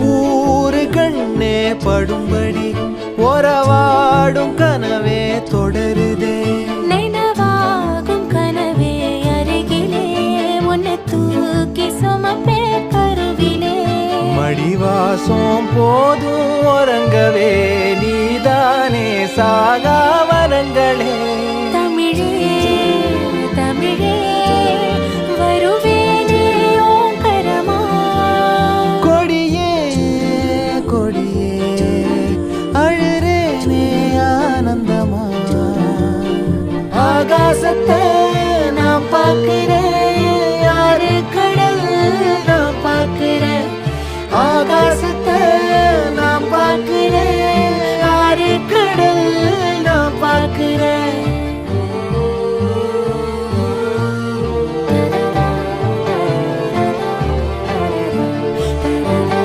ஊரு கண்ணே படும்படி ஒரவாடும் கனவே தொடருதே நினைவாகும் கனவே அருகிலே உன்னை தூக்கி சுமப்பே கருவிலே மடிவாசம் போதும் உறங்கவே நீதானே சாகா வரங்களே தமிழே தமிழே வருவேனே ஓங்கரமா கொடியே கொடியே அழுறேனே ஆனந்தமா ஆகாசத்தை நான் பார்க்கிறேன் யாரு கடல் நான் பார்க்கிறேன் ஆகாச